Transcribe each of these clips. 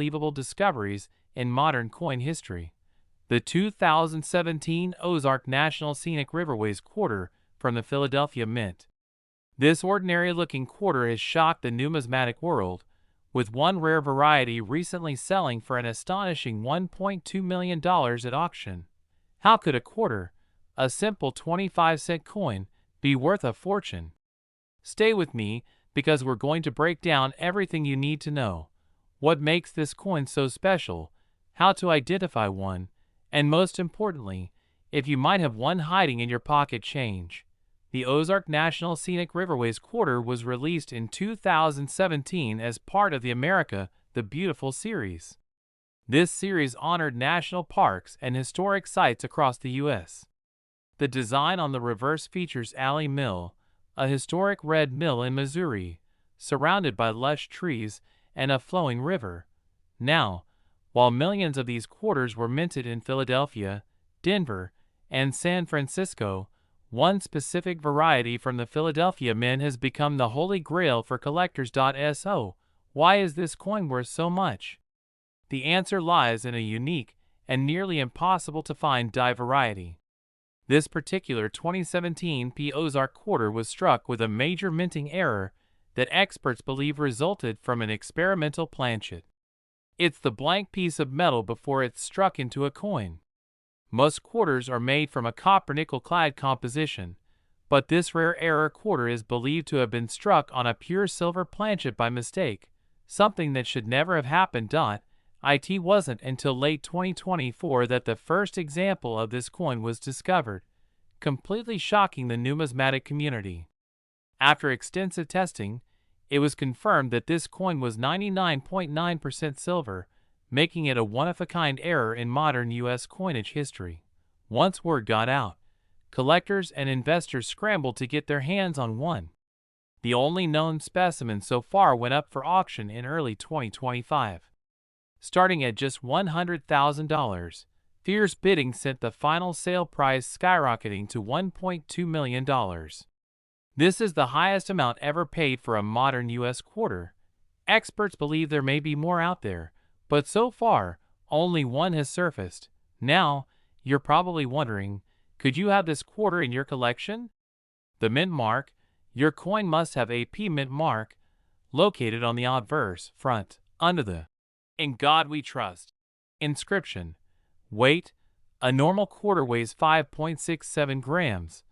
unbelievable discoveries in modern coin history. The 2017 Ozark National Scenic Riverways quarter from the Philadelphia Mint. This ordinary-looking quarter has shocked the numismatic world, with one rare variety recently selling for an astonishing $1.2 million at auction. How could a quarter, a simple 25-cent coin, be worth a fortune? Stay with me, because we're going to break down everything you need to know. What makes this coin so special, how to identify one, and most importantly, if you might have one hiding in your pocket change. The Ozark National Scenic Riverways quarter was released in 2017 as part of the America the Beautiful series. This series honored national parks and historic sites across the U.S. The design on the reverse features Alley Mill, a historic red mill in Missouri, surrounded by lush trees and a flowing river. Now, while millions of these quarters were minted in Philadelphia, Denver, and San Francisco, one specific variety from the Philadelphia Mint has become the holy grail for collectors. So, why is this coin worth so much? The answer lies in a unique and nearly impossible to find die variety. This particular 2017 P Ozark quarter was struck with a major minting error that experts believe resulted from an experimental planchet. It's the blank piece of metal before it's struck into a coin. Most quarters are made from a copper-nickel-clad composition, but this rare error quarter is believed to have been struck on a pure silver planchet by mistake, something that should never have happened. It wasn't until late 2024 that the first example of this coin was discovered, completely shocking the numismatic community. After extensive testing, it was confirmed that this coin was 99.9% silver, making it a one-of-a-kind error in modern U.S. coinage history. Once word got out, collectors and investors scrambled to get their hands on one. The only known specimen so far went up for auction in early 2025. Starting at just $100,000, fierce bidding sent the final sale price skyrocketing to $1.2 million. This is the highest amount ever paid for a modern U.S. quarter. Experts believe there may be more out there, but so far, only one has surfaced. Now, you're probably wondering, could you have this quarter in your collection? The mint mark. Your coin must have a P mint mark, located on the obverse front, under the "In God We Trust" inscription. Weight. A normal quarter weighs 5.67 grams,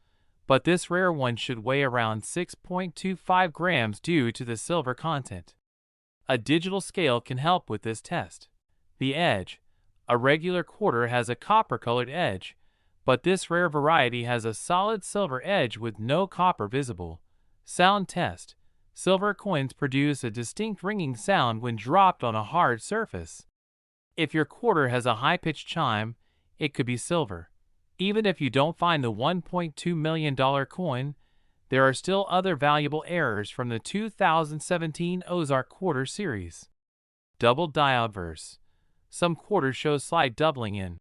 but this rare one should weigh around 6.25 grams due to the silver content. A digital scale can help with this test. The edge. A regular quarter has a copper-colored edge, but this rare variety has a solid silver edge with no copper visible. Sound test. Silver coins produce a distinct ringing sound when dropped on a hard surface. If your quarter has a high-pitched chime, it could be silver. Even if you don't find the $1.2 million coin, there are still other valuable errors from the 2017 Ozark quarter series. Double die obverse. Some quarters show slight doubling in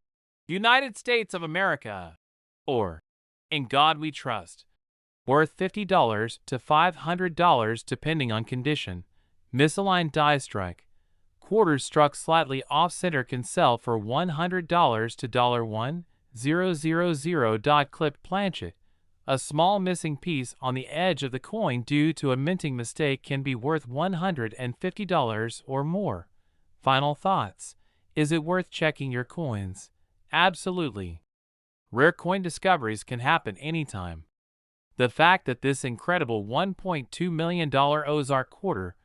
United States of America, or "In God We Trust," worth $50 to $500 depending on condition. Misaligned die strike. Quarters struck slightly off-center can sell for $100 to $1,000. Clipped planchet. A small missing piece on the edge of the coin due to a minting mistake can be worth $150 or more. Final thoughts. Is it worth checking your coins? Absolutely. Rare coin discoveries can happen anytime. The fact that this incredible $1.2 million Ozark quarter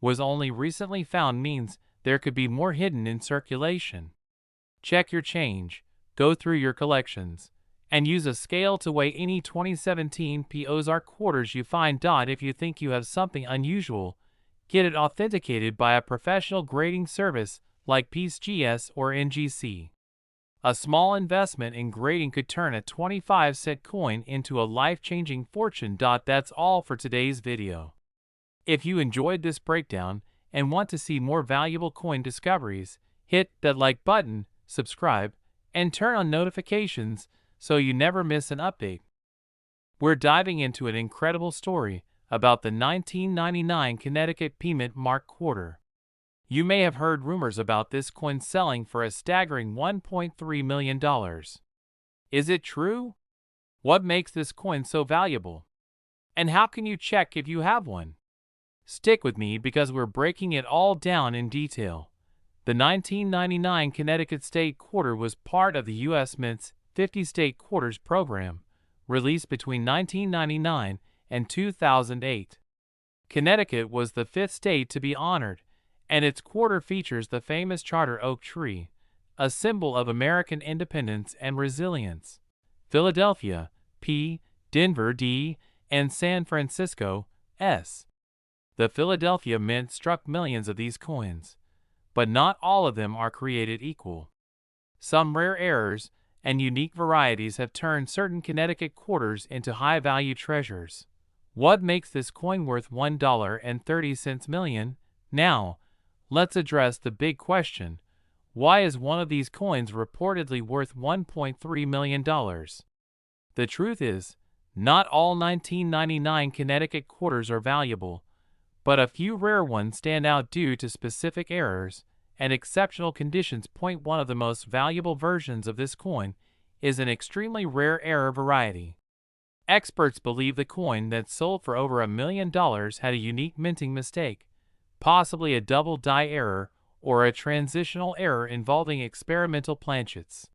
was only recently found means there could be more hidden in circulation. Check your change, go through your collections, and use a scale to weigh any 2017 P Ozark quarters you find. If you think you have something unusual, get it authenticated by a professional grading service like PeaceGS or NGC. A small investment in grading could turn a 25-cent coin into a life-changing fortune. That's all for today's video. If you enjoyed this breakdown and want to see more valuable coin discoveries, hit that like button, subscribe, and turn on notifications so you never miss an update. We're diving into an incredible story about the 1999 Connecticut P Mint Mark quarter. You may have heard rumors about this coin selling for a staggering $1.3 million. Is it true? What makes this coin so valuable? And how can you check if you have one? Stick with me because we're breaking it all down in detail. The 1999 Connecticut State Quarter was part of the U.S. Mint's 50 State Quarters program, released between 1999 and 2008. Connecticut was the fifth state to be honored, and its quarter features the famous charter oak tree, a symbol of American independence and resilience. Philadelphia, P, Denver, D, and San Francisco, S. The Philadelphia Mint struck millions of these coins, but not all of them are created equal. Some rare errors and unique varieties have turned certain Connecticut quarters into high-value treasures. What makes this coin worth $1.30 million? Now, let's address the big question. Why is one of these coins reportedly worth $1.3 million? The truth is, not all 1999 Connecticut quarters are valuable, but a few rare ones stand out due to specific errors and exceptional conditions. One of the most valuable versions of this coin is an extremely rare error variety. Experts believe the coin that sold for over $1 million had a unique minting mistake, possibly a double die error or a transitional error involving experimental planchets.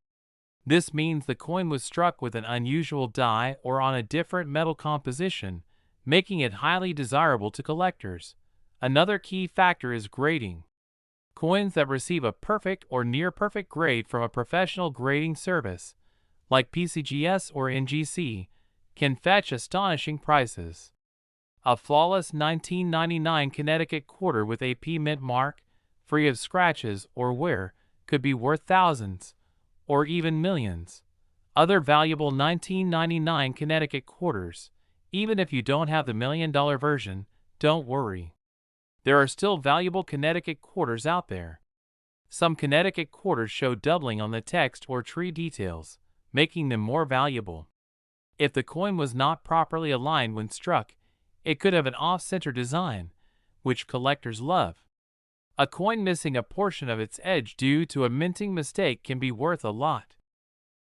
This means the coin was struck with an unusual die or on a different metal composition, making it highly desirable to collectors. Another key factor is grading. Coins that receive a perfect or near-perfect grade from a professional grading service, like PCGS or NGC, can fetch astonishing prices. A flawless 1999 Connecticut quarter with AP Mint mark, free of scratches or wear, could be worth thousands, or even millions. Other valuable 1999 Connecticut quarters, even if you don't have the $1 million version, don't worry. There are still valuable Connecticut quarters out there. Some Connecticut quarters show doubling on the text or tree details, making them more valuable. If the coin was not properly aligned when struck, it could have an off-center design, which collectors love. A coin missing a portion of its edge due to a minting mistake can be worth a lot.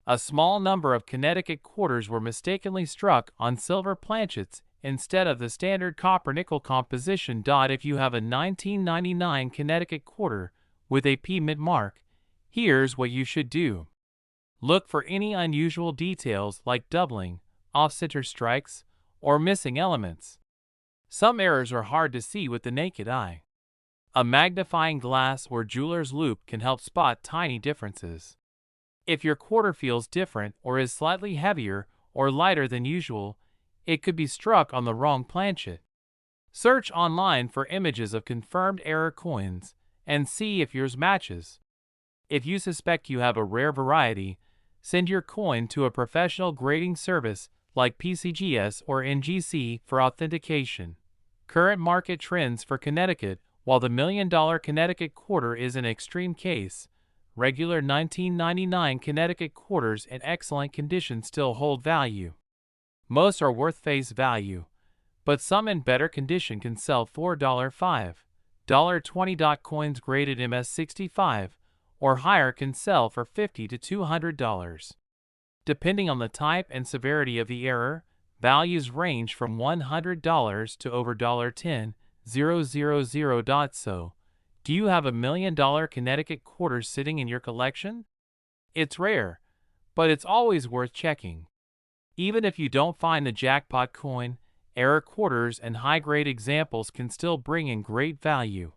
A small number of Connecticut quarters were mistakenly struck on silver planchets instead of the standard copper-nickel composition. If you have a 1999 Connecticut quarter with a P Mint mark, here's what you should do. Look for any unusual details like doubling, off-center strikes, or missing elements. Some errors are hard to see with the naked eye. A magnifying glass or jeweler's loupe can help spot tiny differences. If your quarter feels different or is slightly heavier or lighter than usual, it could be struck on the wrong planchet. Search online for images of confirmed error coins and see if yours matches. If you suspect you have a rare variety, send your coin to a professional grading service like PCGS or NGC for authentication. Current market trends for Connecticut. While the $1 million Connecticut quarter is an extreme case, regular 1999 Connecticut quarters in excellent condition still hold value. Most are worth face value, but some in better condition can sell for $5, $20. Coins graded MS65 or higher can sell for $50 to $200. Depending on the type and severity of the error, values range from $100 to over $10,000. So, do you have $1 million Connecticut quarter sitting in your collection? It's rare, but it's always worth checking. Even if you don't find the jackpot coin, error quarters and high-grade examples can still bring in great value.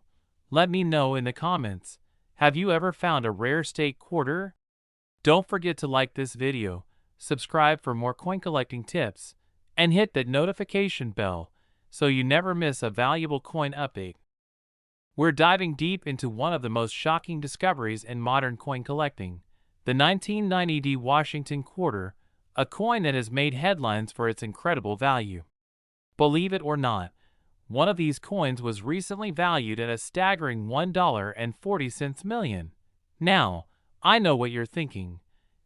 Let me know in the comments. Have you ever found a rare state quarter? Don't forget to like this video, subscribe for more coin collecting tips, and hit that notification bell so you never miss a valuable coin update. We're diving deep into one of the most shocking discoveries in modern coin collecting, the 1990 Washington quarter, a coin that has made headlines for its incredible value. Believe it or not, one of these coins was recently valued at a staggering $1.40 million. Now, I know what you're thinking.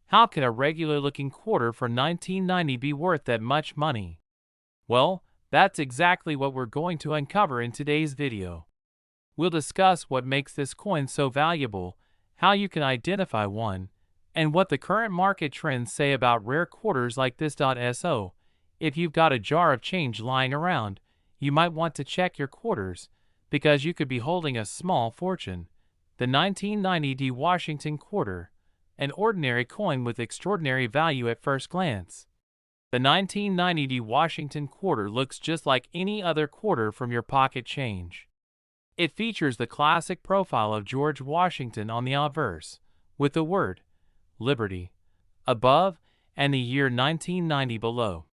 How can a regular-looking quarter for 1990 be worth that much money? Well, that's exactly what we're going to uncover in today's video. We'll discuss what makes this coin so valuable, how you can identify one, and what the current market trends say about rare quarters like this. So, if you've got a jar of change lying around, you might want to check your quarters, because you could be holding a small fortune. The 1990 Washington Quarter, an ordinary coin with extraordinary value at first glance. The 1990 Washington Quarter looks just like any other quarter from your pocket change. It features the classic profile of George Washington on the obverse, with the word Liberty above and the year 1990 below.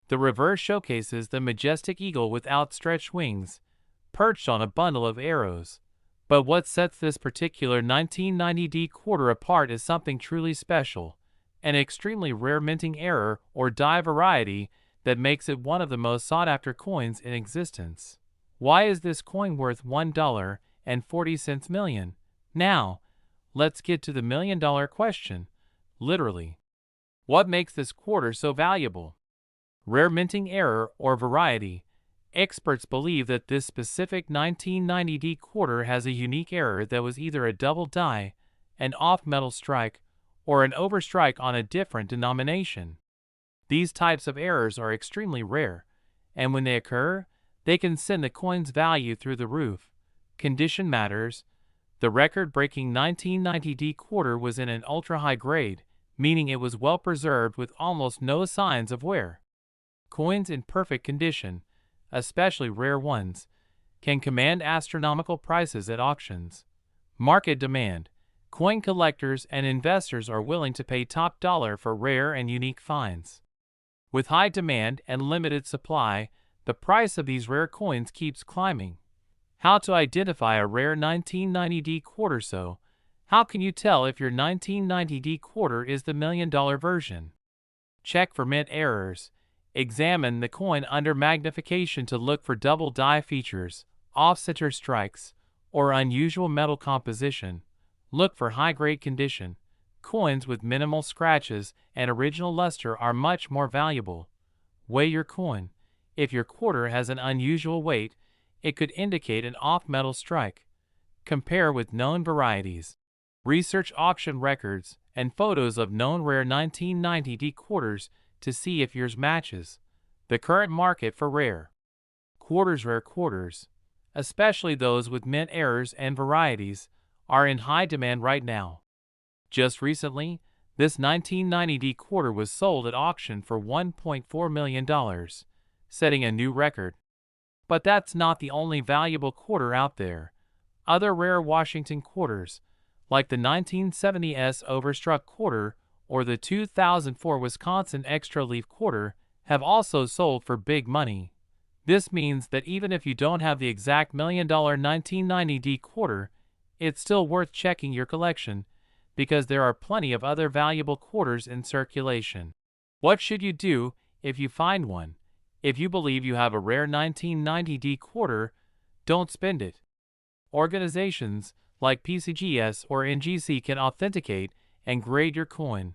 The reverse showcases the majestic eagle with outstretched wings, perched on a bundle of arrows. But what sets this particular 1990 quarter apart is something truly special, an extremely rare minting error or die variety that makes it one of the most sought-after coins in existence. Why is this coin worth $1.40 million? Now, let's get to the million-dollar question, literally. What makes this quarter so valuable? Rare minting error or variety. Experts believe that this specific 1990 quarter has a unique error that was either a double die, an off-metal strike, or an overstrike on a different denomination. These types of errors are extremely rare, and when they occur, they can send the coin's value through the roof. Condition matters. The record-breaking 1990 quarter was in an ultra-high grade, meaning it was well preserved with almost no signs of wear. Coins in perfect condition, especially rare ones, can command astronomical prices at auctions. Market demand. Coin collectors and investors are willing to pay top dollar for rare and unique finds. With high demand and limited supply, the price of these rare coins keeps climbing. How to identify a rare 1990 quarter? So, how can you tell if your 1990 quarter is the million-dollar version? Check for mint errors. Examine the coin under magnification to look for double die features, off-center strikes, or unusual metal composition. Look for high-grade condition. Coins with minimal scratches and original luster are much more valuable. Weigh your coin. If your quarter has an unusual weight, it could indicate an off-metal strike. Compare with known varieties. Research auction records and photos of known rare 1990 quarters to see if yours matches. The current market for rare quarters. Rare quarters, especially those with mint errors and varieties, are in high demand right now. Just recently, this 1990 quarter was sold at auction for $1.4 million, setting a new record. But that's not the only valuable quarter out there. Other rare Washington quarters, like the 1970s Overstruck quarter or the 2004 Wisconsin Extra Leaf quarter, have also sold for big money. This means that even if you don't have the exact million-dollar 1990 quarter, it's still worth checking your collection, because there are plenty of other valuable quarters in circulation. What should you do if you find one? If you believe you have a rare 1990 quarter, don't spend it. Organizations like PCGS or NGC can authenticate and grade your coin,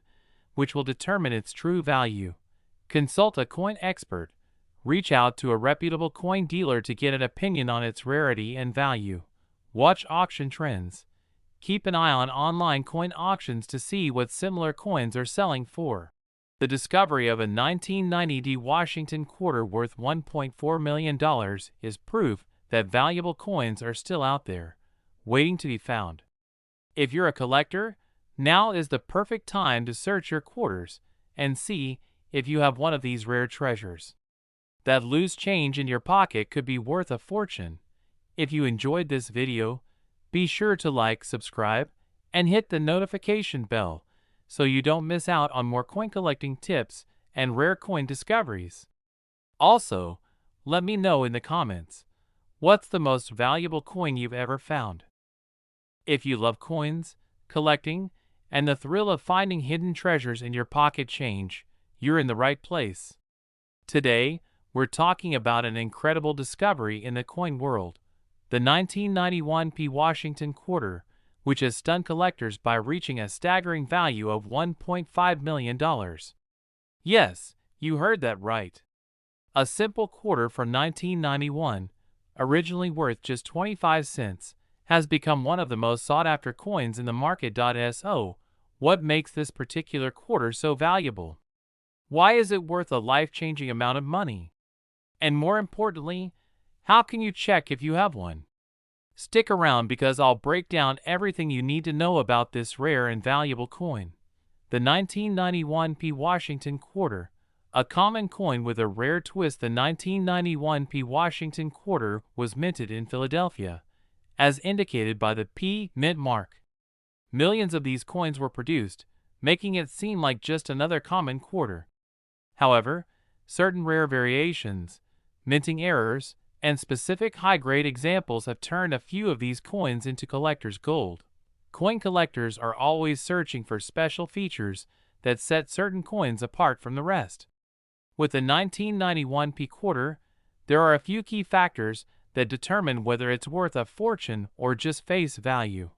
which will determine its true value. Consult a coin expert. Reach out to a reputable coin dealer to get an opinion on its rarity and value. Watch auction trends. Keep an eye on online coin auctions to see what similar coins are selling for. The discovery of a 1990 Washington quarter worth $1.4 million is proof that valuable coins are still out there, waiting to be found. If you're a collector, now is the perfect time to search your quarters and see if you have one of these rare treasures. That loose change in your pocket could be worth a fortune. If you enjoyed this video, be sure to like, subscribe, and hit the notification bell so you don't miss out on more coin collecting tips and rare coin discoveries. Also, let me know in the comments, what's the most valuable coin you've ever found? If you love coins, collecting, and the thrill of finding hidden treasures in your pocket change, you're in the right place. Today, we're talking about an incredible discovery in the coin world, the 1991 Washington quarter, which has stunned collectors by reaching a staggering value of $1.5 million. Yes, you heard that right. A simple quarter from 1991, originally worth just 25 cents, has become one of the most sought-after coins in the market. So, what makes this particular quarter so valuable? Why is it worth a life-changing amount of money? And more importantly, how can you check if you have one? Stick around because I'll break down everything you need to know about this rare and valuable coin. The 1991 P. Washington Quarter. A common coin with a rare twist, the 1991 P. Washington Quarter was minted in Philadelphia, as indicated by the P. Mint mark. Millions of these coins were produced, making it seem like just another common quarter. However, certain rare variations, minting errors, and specific high-grade examples have turned a few of these coins into collector's gold. Coin collectors are always searching for special features that set certain coins apart from the rest. With the 1991 P quarter, there are a few key factors that determine whether it's worth a fortune or just face value.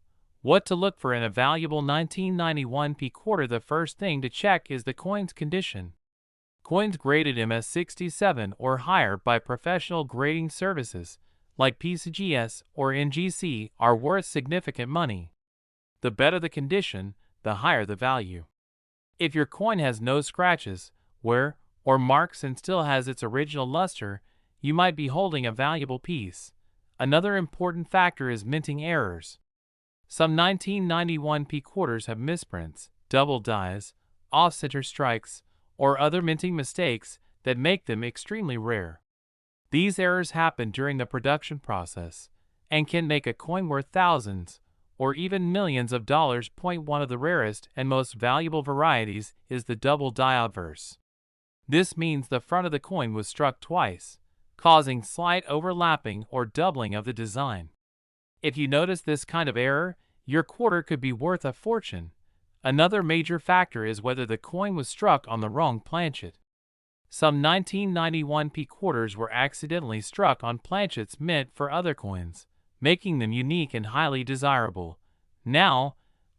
What to look for in a valuable 1991 P quarter? The first thing to check is the coin's condition. Coins graded MS67 or higher by professional grading services like PCGS or NGC are worth significant money. The better the condition, the higher the value. If your coin has no scratches, wear, or marks and still has its original luster, you might be holding a valuable piece. Another important factor is minting errors. Some 1991 P quarters have misprints, double dies, off-center strikes, or other minting mistakes that make them extremely rare. These errors happen during the production process and can make a coin worth thousands or even millions of dollars. One of the rarest and most valuable varieties is the double die obverse. This means the front of the coin was struck twice, causing slight overlapping or doubling of the design. If you notice this kind of error, your quarter could be worth a fortune. Another major factor is whether the coin was struck on the wrong planchet. Some 1991 P quarters were accidentally struck on planchets meant for other coins, making them unique and highly desirable. Now,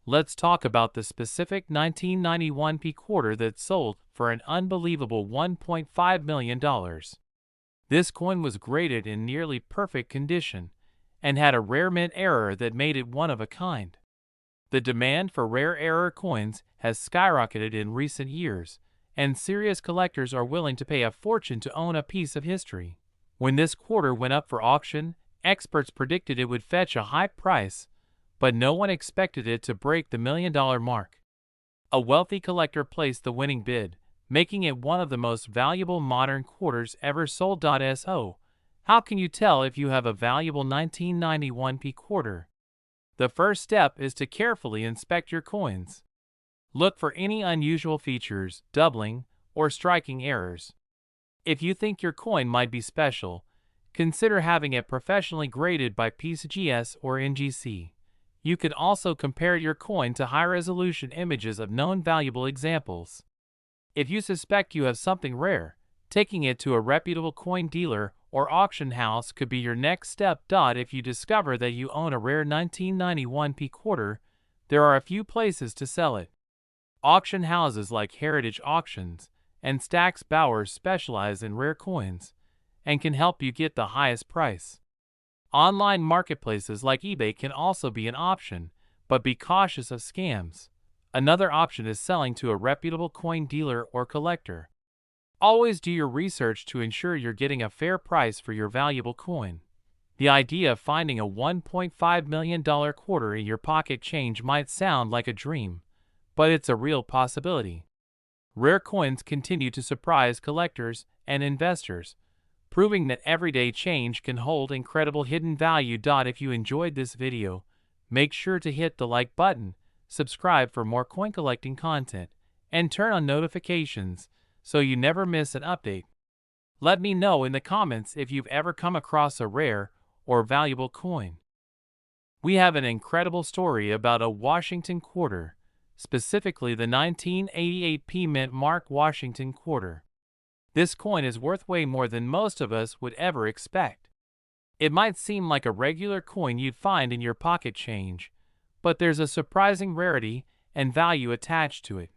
let's talk about the specific 1991 P quarter that sold for an unbelievable $1.5 million. This coin was graded in nearly perfect condition and had a rare mint error that made it one of a kind. The demand for rare error coins has skyrocketed in recent years, and serious collectors are willing to pay a fortune to own a piece of history. When this quarter went up for auction, experts predicted it would fetch a high price, but no one expected it to break the $1 million mark. A wealthy collector placed the winning bid, making it one of the most valuable modern quarters ever sold. So, how can you tell if you have a valuable 1991 P quarter? The first step is to carefully inspect your coins. Look for any unusual features, doubling, or striking errors. If you think your coin might be special, consider having it professionally graded by PCGS or NGC. You can also compare your coin to high-resolution images of known valuable examples. If you suspect you have something rare, taking it to a reputable coin dealer or auction house could be your next step. If you discover that you own a rare 1991 P quarter, there are a few places to sell it. Auction houses like Heritage Auctions and Stack's Bowers specialize in rare coins and can help you get the highest price. Online marketplaces like eBay can also be an option, but be cautious of scams. Another option is selling to a reputable coin dealer or collector. Always do your research to ensure you're getting a fair price for your valuable coin. The idea of finding a $1.5 million quarter in your pocket change might sound like a dream, but it's a real possibility. Rare coins continue to surprise collectors and investors, proving that everyday change can hold incredible hidden value. If you enjoyed this video, make sure to hit the like button, subscribe for more coin collecting content, and turn on notifications so you never miss an update. Let me know in the comments if you've ever come across a rare or valuable coin. We have an incredible story about a Washington quarter, specifically the 1988 P Mint Mark Washington quarter. This coin is worth way more than most of us would ever expect. It might seem like a regular coin you'd find in your pocket change, but there's a surprising rarity and value attached to it.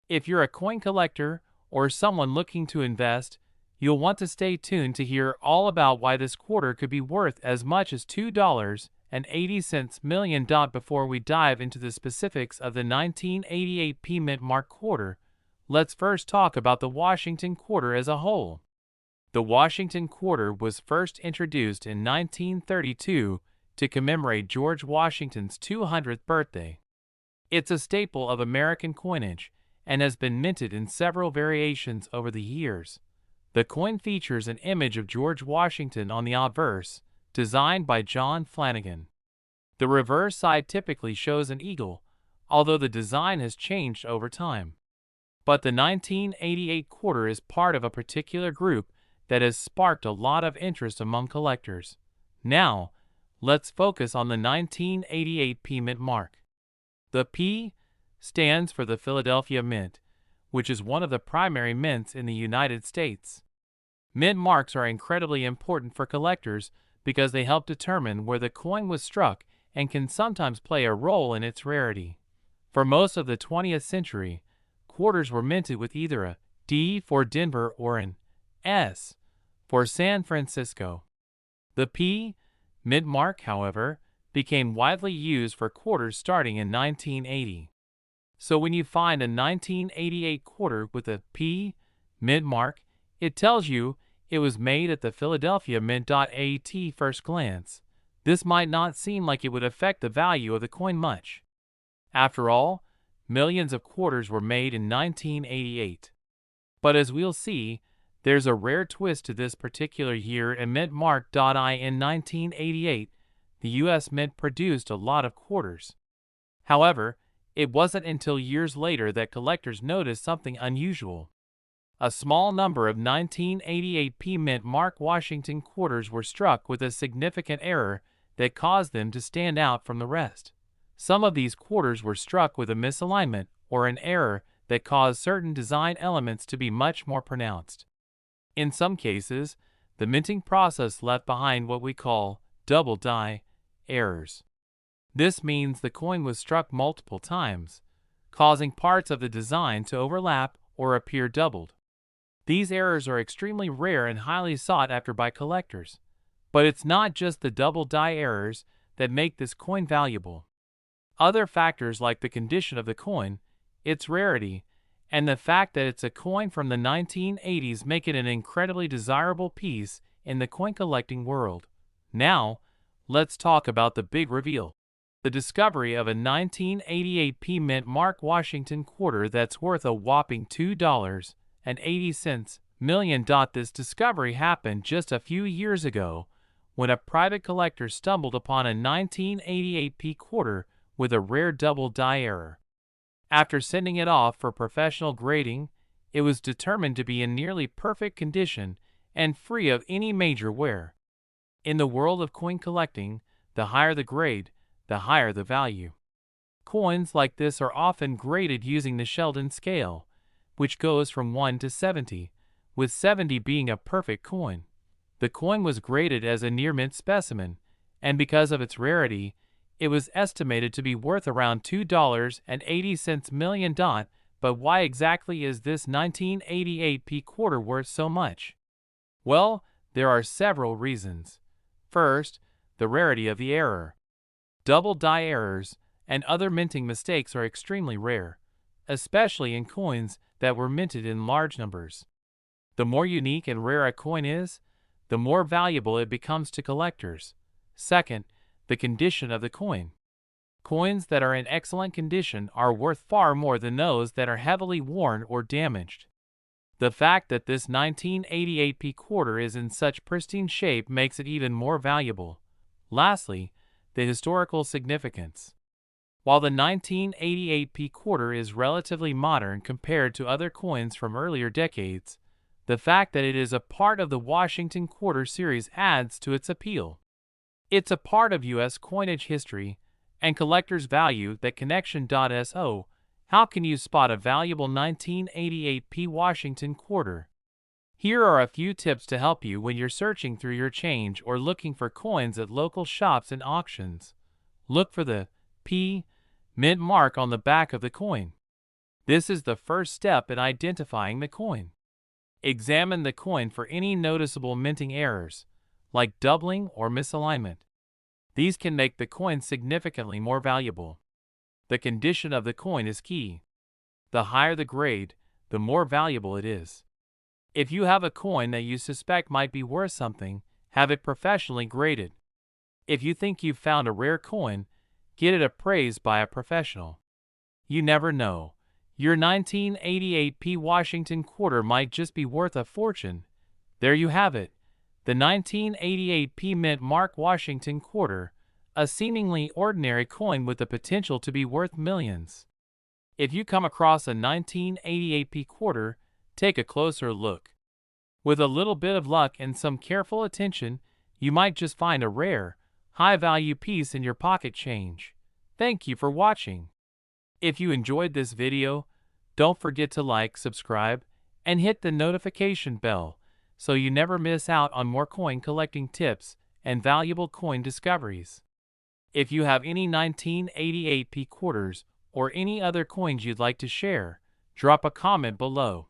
If you're a coin collector or someone looking to invest, You'll want to stay tuned to hear all about why this quarter could be worth as much as $2.80 million. Before we dive into the specifics of the 1988 P Mint Mark quarter, let's first talk about the Washington quarter as a whole. The Washington quarter was first introduced in 1932 to commemorate George Washington's 200th birthday. It's a staple of American coinage and has been minted in several variations over the years. The coin features an image of George Washington on the obverse, designed by John Flanagan. The reverse side typically shows an eagle, although the design has changed over time. But the 1988 quarter is part of a particular group that has sparked a lot of interest among collectors. Now, let's focus on the 1988 P Mint Mark. The P stands for the Philadelphia Mint, which is one of the primary mints in the United States. Mint marks are incredibly important for collectors because they help determine where the coin was struck and can sometimes play a role in its rarity. For most of the 20th century, quarters were minted with either a D for Denver or an S for San Francisco. The P Mint mark, however, became widely used for quarters starting in 1980. So when you find a 1988 quarter with a P Mint mark, it tells you it was made at the Philadelphia Mint. At first glance, this might not seem like it would affect the value of the coin much. After all, millions of quarters were made in 1988. But as we'll see, there's a rare twist to this particular year in Mint Mark. In 1988, the U.S. Mint produced a lot of quarters. However, it wasn't until years later that collectors noticed something unusual. A small number of 1988 P Mint Mark Washington quarters were struck with a significant error that caused them to stand out from the rest. Some of these quarters were struck with a misalignment or an error that caused certain design elements to be much more pronounced. In some cases, the minting process left behind what we call double die errors. This means the coin was struck multiple times, causing parts of the design to overlap or appear doubled. These errors are extremely rare and highly sought after by collectors. But it's not just the double die errors that make this coin valuable. Other factors like the condition of the coin, its rarity, and the fact that it's a coin from the 1980s make it an incredibly desirable piece in the coin collecting world. Now, let's talk about the big reveal. The discovery of a 1988 P Mint Mark Washington quarter that's worth a whopping $2.80 million. This discovery happened just a few years ago when a private collector stumbled upon a 1988 P quarter with a rare double die error. After sending it off for professional grading, it was determined to be in nearly perfect condition and free of any major wear. In the world of coin collecting, the higher the grade, the higher the value. Coins like this are often graded using the Sheldon scale, which goes from 1 to 70, with 70 being a perfect coin. The coin was graded as a near mint specimen, and because of its rarity, it was estimated to be worth around $2.80 million. But why exactly is this 1988 P quarter worth so much? Well, there are several reasons. First, the rarity of the error. Double die errors and other minting mistakes are extremely rare, especially in coins that were minted in large numbers. The more unique and rare a coin is, the more valuable it becomes to collectors. Second, the condition of the coin. Coins that are in excellent condition are worth far more than those that are heavily worn or damaged. The fact that this 1988 P quarter is in such pristine shape makes it even more valuable. Lastly, the historical significance. While the 1988 P quarter is relatively modern compared to other coins from earlier decades, the fact that it is a part of the Washington quarter series adds to its appeal. It's a part of U.S. coinage history, and collectors value that connection. So, how can you spot a valuable 1988 P Washington quarter? Here are a few tips to help you when you're searching through your change or looking for coins at local shops and auctions. Look for the P Mint mark on the back of the coin. This is the first step in identifying the coin. Examine the coin for any noticeable minting errors, like doubling or misalignment. These can make the coin significantly more valuable. The condition of the coin is key. The higher the grade, the more valuable it is. If you have a coin that you suspect might be worth something, have it professionally graded. If you think you've found a rare coin, get it appraised by a professional. You never know. Your 1988 P. Washington quarter might just be worth a fortune. There you have it, the 1988 P. Mint Mark Washington quarter, a seemingly ordinary coin with the potential to be worth millions. If you come across a 1988 P. quarter, take a closer look. With a little bit of luck and some careful attention, you might just find a rare, high-value piece in your pocket change. Thank you for watching. If you enjoyed this video, don't forget to like, subscribe, and hit the notification bell so you never miss out on more coin collecting tips and valuable coin discoveries. If you have any 1988 P quarters or any other coins you'd like to share, drop a comment below.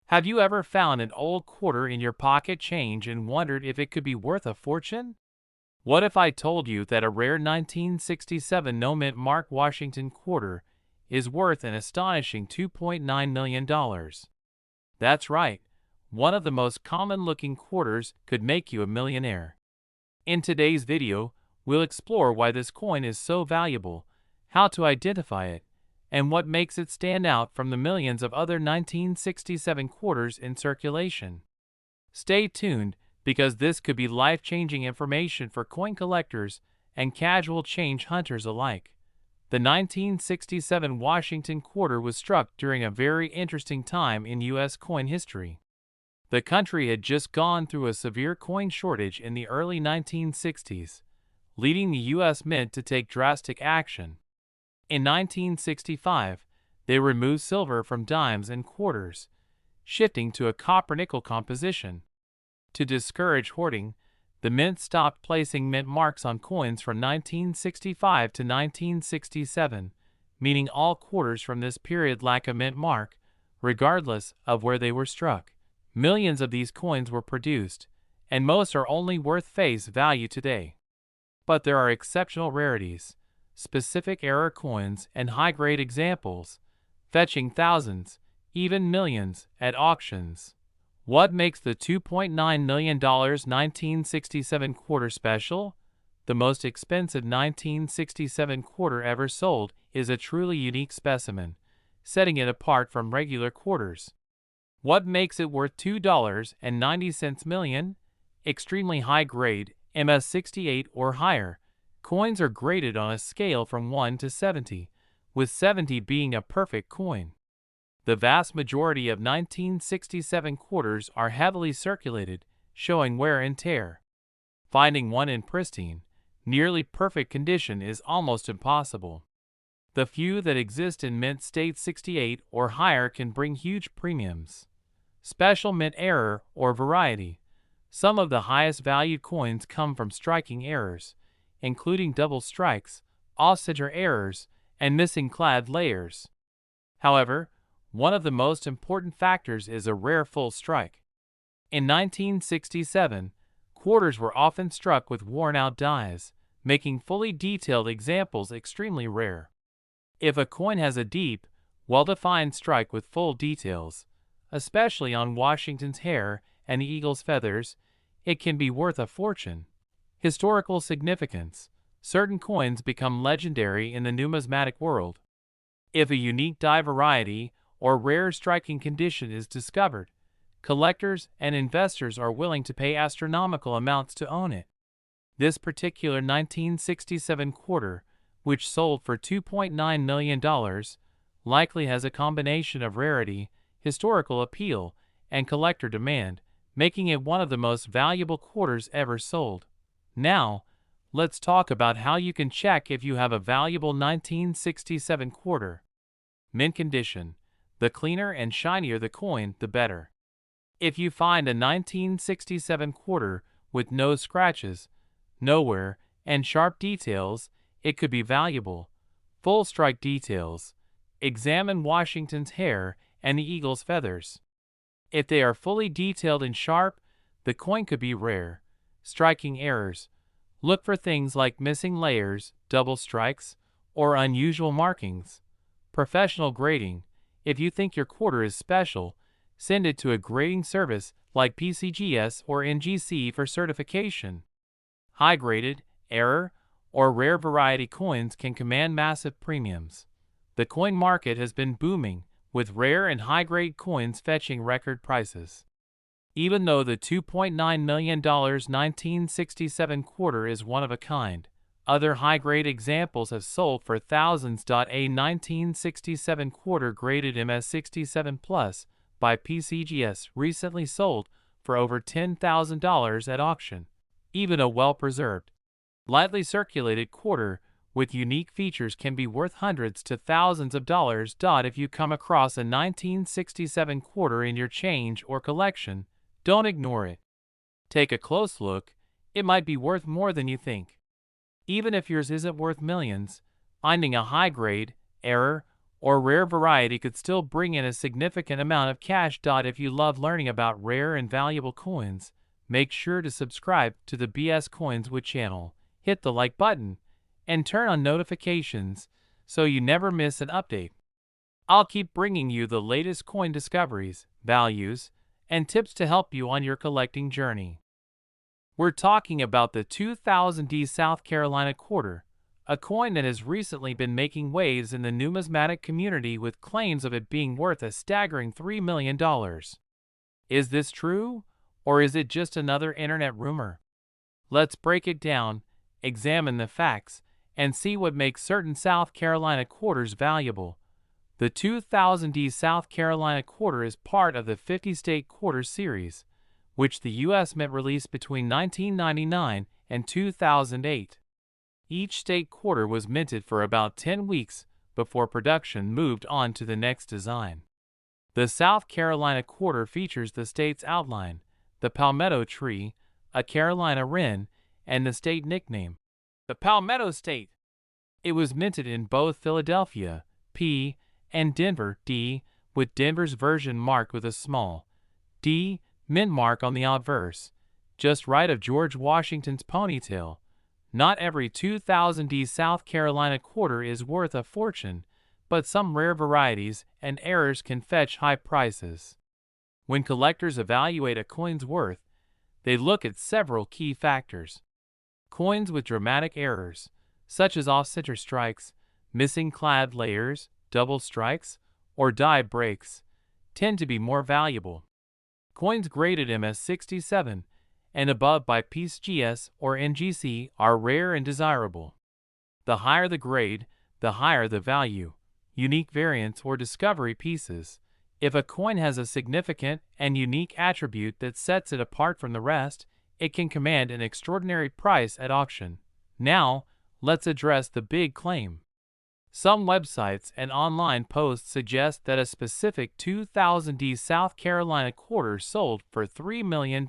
Have you ever found an old quarter in your pocket change and wondered if it could be worth a fortune? What if I told you that a rare 1967 No Mint Mark Washington quarter is worth an astonishing $2.9 million? That's right, one of the most common-looking quarters could make you a millionaire. In today's video, we'll explore why this coin is so valuable, how to identify it, and what makes it stand out from the millions of other 1967 quarters in circulation. Stay tuned, because this could be life-changing information for coin collectors and casual change hunters alike. The 1967 Washington quarter was struck during a very interesting time in U.S. coin history. The country had just gone through a severe coin shortage in the early 1960s, leading the U.S. Mint to take drastic action. In 1965, they removed silver from dimes and quarters, shifting to a copper-nickel composition. To discourage hoarding, the Mint stopped placing mint marks on coins from 1965 to 1967, meaning all quarters from this period lack a mint mark, regardless of where they were struck. Millions of these coins were produced, and most are only worth face value today. But there are exceptional rarities, specific error coins, and high-grade examples, fetching thousands, even millions, at auctions. What makes the $2.9 million 1967 quarter special? The most expensive 1967 quarter ever sold is a truly unique specimen, setting it apart from regular quarters. What makes it worth $2.90 million? Extremely high grade, MS68 or higher. Coins are graded on a scale from 1 to 70, with 70 being a perfect coin. The vast majority of 1967 quarters are heavily circulated, showing wear and tear. Finding one in pristine, nearly perfect condition is almost impossible. The few that exist in mint state 68 or higher can bring huge premiums. Special mint error or variety. Some of the highest valued coins come from striking errors, including double strikes, off-center errors, and missing clad layers. However, one of the most important factors is a rare full strike. In 1967, quarters were often struck with worn-out dies, making fully detailed examples extremely rare. If a coin has a deep, well-defined strike with full details, especially on Washington's hair and the eagle's feathers, it can be worth a fortune. Historical significance. Certain coins become legendary in the numismatic world. If a unique die variety or rare striking condition is discovered, collectors and investors are willing to pay astronomical amounts to own it. This particular 1967 quarter, which sold for $2.9 million, likely has a combination of rarity, historical appeal, and collector demand, making it one of the most valuable quarters ever sold. Now, let's talk about how you can check if you have a valuable 1967 quarter. Mint condition. The cleaner and shinier the coin, the better. If you find a 1967 quarter with no scratches, no wear, and sharp details, it could be valuable. Full strike details. Examine Washington's hair and the eagle's feathers. If they are fully detailed and sharp, the coin could be rare. Striking errors. Look for things like missing layers, double strikes, or unusual markings. Professional grading. If you think your quarter is special, send it to a grading service like PCGS or NGC for certification. High-graded, error, or rare variety coins can command massive premiums. The coin market has been booming, with rare and high-grade coins fetching record prices. Even though the $2.9 million 1967 quarter is one of a kind, other high-grade examples have sold for thousands. A 1967 quarter graded MS67 Plus by PCGS recently sold for over $10,000 at auction. Even a well-preserved, lightly circulated quarter with unique features can be worth hundreds to thousands of dollars. If you come across a 1967 quarter in your change or collection, don't ignore it. Take a close look, it might be worth more than you think. Even if yours isn't worth millions, finding a high-grade, error, or rare variety could still bring in a significant amount of cash. If you love learning about rare and valuable coins, make sure to subscribe to the BS Coins channel, hit the like button, and turn on notifications so you never miss an update. I'll keep bringing you the latest coin discoveries, values, and tips to help you on your collecting journey. We're talking about the 2000 South Carolina quarter, a coin that has recently been making waves in the numismatic community with claims of it being worth a staggering $3 million. Is this true, or is it just another internet rumor? Let's break it down, examine the facts, and see what makes certain South Carolina quarters valuable. The 2000 South Carolina quarter is part of the 50-state quarter series, which the U.S. Mint released between 1999 and 2008. Each state quarter was minted for about 10 weeks before production moved on to the next design. The South Carolina quarter features the state's outline, the palmetto tree, a Carolina wren, and the state nickname, the Palmetto State. It was minted in both Philadelphia, P, and Denver, D, with Denver's version marked with a small D mint mark on the obverse, just right of George Washington's ponytail. Not every 2000 South Carolina quarter is worth a fortune, but some rare varieties and errors can fetch high prices. When collectors evaluate a coin's worth, they look at several key factors. Coins with dramatic errors, such as off-center strikes, missing clad layers, double strikes, or die breaks, tend to be more valuable. Coins graded MS67 and above by PCGS or NGC are rare and desirable. The higher the grade, the higher the value. Unique variants or discovery pieces. If a coin has a significant and unique attribute that sets it apart from the rest, it can command an extraordinary price at auction. Now, let's address the big claim. Some websites and online posts suggest that a specific 2000 South Carolina quarter sold for $3 million.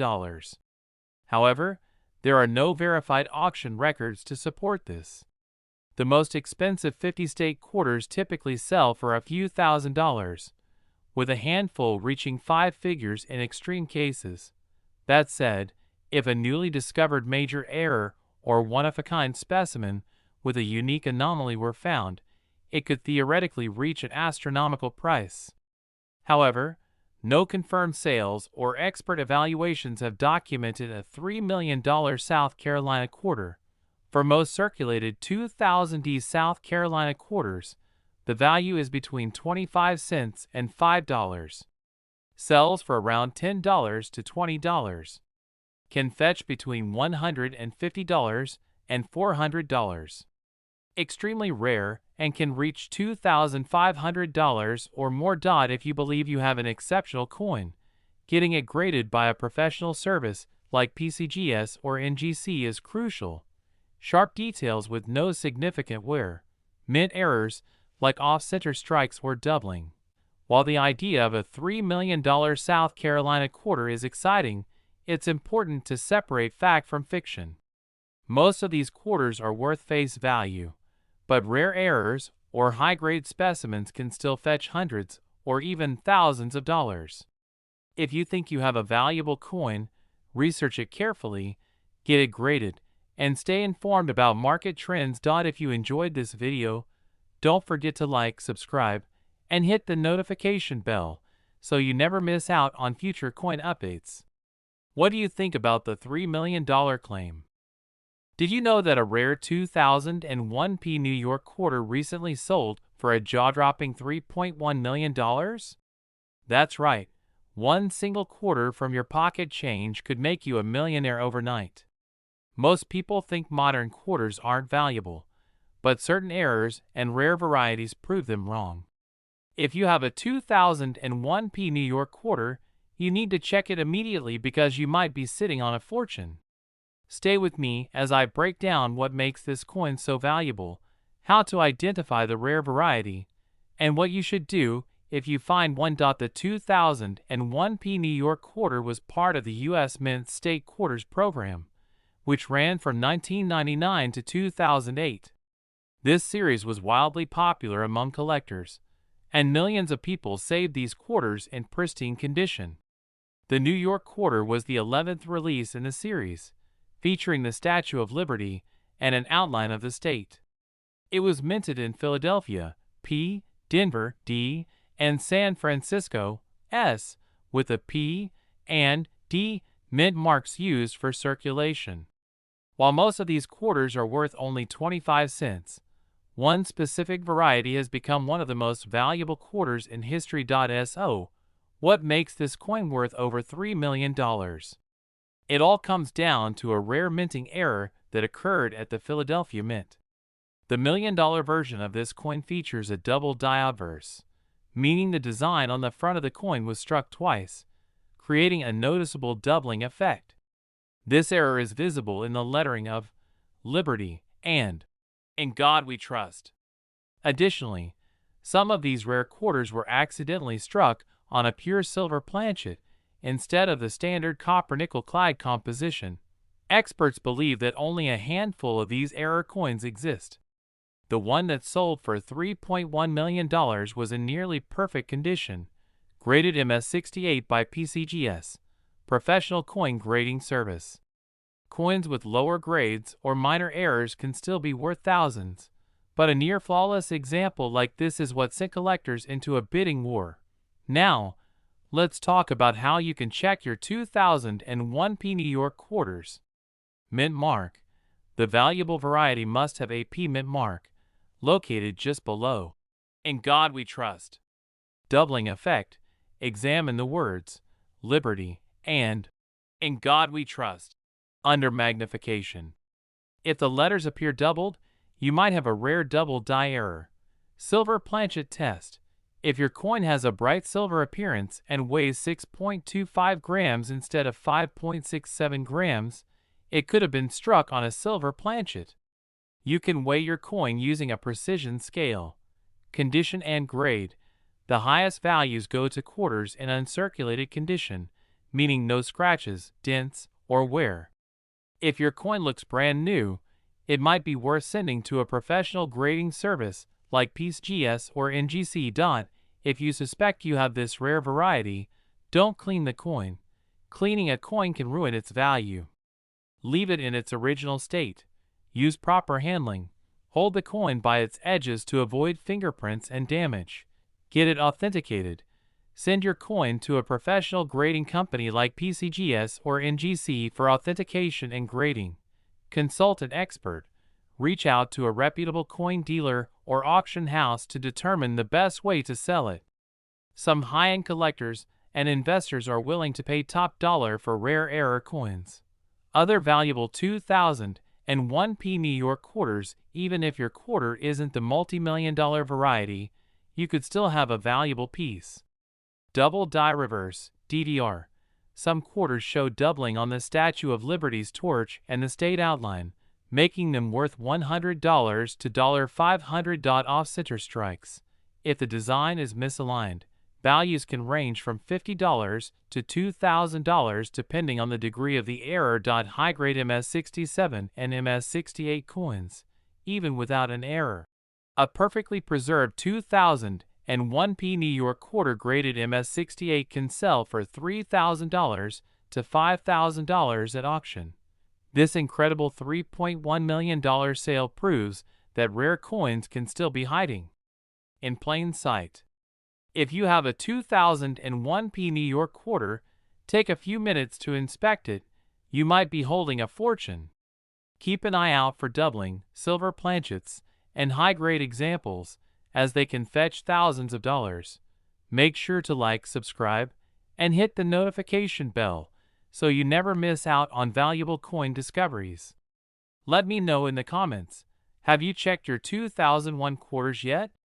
However, there are no verified auction records to support this. The most expensive 50-state quarters typically sell for a few $1,000s, with a handful reaching 5 figures in extreme cases. That said, if a newly discovered major error or one-of-a-kind specimen with a unique anomaly were found, it could theoretically reach an astronomical price. However, no confirmed sales or expert evaluations have documented a $3 million South Carolina quarter. For most circulated 2000 South Carolina quarters, the value is between 25 cents and $5. Sells for around $10 to $20. Can fetch between $150 and $400. Extremely rare and can reach $2,500 or more. If you believe you have an exceptional coin, getting it graded by a professional service like PCGS or NGC is crucial. Sharp details with no significant wear. Mint errors like off-center strikes or doubling. While the idea of a $3 million South Carolina quarter is exciting, it's important to separate fact from fiction. Most of these quarters are worth face value, but rare errors or high-grade specimens can still fetch hundreds or even thousands of dollars. If you think you have a valuable coin, research it carefully, get it graded, and stay informed about market trends. If you enjoyed this video, don't forget to like, subscribe, and hit the notification bell so you never miss out on future coin updates. What do you think about the $3 million claim? Did you know that a rare 2001p New York quarter recently sold for a jaw-dropping $3.1 million? That's right, one single quarter from your pocket change could make you a millionaire overnight. Most people think modern quarters aren't valuable, but certain errors and rare varieties prove them wrong. If you have a 2001p New York quarter, you need to check it immediately because you might be sitting on a fortune. Stay with me as I break down what makes this coin so valuable, how to identify the rare variety, and what you should do if you find one. The 2001p New York quarter was part of the U.S. Mint State Quarters program, which ran from 1999 to 2008. This series was wildly popular among collectors, and millions of people saved these quarters in pristine condition. The New York quarter was the 11th release in the series, featuring the Statue of Liberty and an outline of the state. It was minted in Philadelphia, P, Denver, D, and San Francisco, S, with a P and D mint marks used for circulation. While most of these quarters are worth only 25 cents, one specific variety has become one of the most valuable quarters in history. So, what makes this coin worth over $3 million? It all comes down to a rare minting error that occurred at the Philadelphia Mint. The $1 million version of this coin features a double die obverse, meaning the design on the front of the coin was struck twice, creating a noticeable doubling effect. This error is visible in the lettering of Liberty and In God We Trust. Additionally, some of these rare quarters were accidentally struck on a pure silver planchet instead of the standard copper-nickel-clyde composition. Experts believe that only a handful of these error coins exist. The one that sold for $3.1 million was in nearly perfect condition, graded MS68 by PCGS, Professional Coin Grading Service. Coins with lower grades or minor errors can still be worth thousands, but a near-flawless example like this is what sent collectors into a bidding war. Now, let's talk about how you can check your 2001p New York quarters. Mint mark. The valuable variety must have a P mint mark, located just below In God We Trust. Doubling effect. Examine the words Liberty and In God We Trust under magnification. If the letters appear doubled, you might have a rare double die error. Silver planchet test. If your coin has a bright silver appearance and weighs 6.25 grams instead of 5.67 grams, it could have been struck on a silver planchet. You can weigh your coin using a precision scale. Condition and grade. The highest values go to quarters in uncirculated condition, meaning no scratches, dents, or wear. If your coin looks brand new, it might be worth sending to a professional grading service like PCGS or NGC. If you suspect you have this rare variety, don't clean the coin. Cleaning a coin can ruin its value. Leave it in its original state. Use proper handling. Hold the coin by its edges to avoid fingerprints and damage. Get it authenticated. Send your coin to a professional grading company like PCGS or NGC for authentication and grading. Consult an expert. Reach out to a reputable coin dealer or auction house to determine the best way to sell it. Some high-end collectors and investors are willing to pay top dollar for rare error coins. Other valuable 2001p New York quarters. Even if your quarter isn't the multi-million-dollar variety, you could still have a valuable piece. Double die reverse, DDR. Some quarters show doubling on the Statue of Liberty's torch and the state outline, making them worth $100 to $500. Off-center strikes. If the design is misaligned, values can range from $50 to $2,000 depending on the degree of the error. High-grade MS67 and MS68 coins, even without an error. A perfectly preserved 2001 1p New York quarter graded MS68 can sell for $3,000 to $5,000 at auction. This incredible $3.1 million sale proves that rare coins can still be hiding in plain sight. If you have a 2001p New York quarter, take a few minutes to inspect it. You might be holding a fortune. Keep an eye out for doubling, silver planchets, and high-grade examples, as they can fetch thousands of dollars. Make sure to like, subscribe, and hit the notification bell so you never miss out on valuable coin discoveries. Let me know in the comments, have you checked your 2001 quarters yet?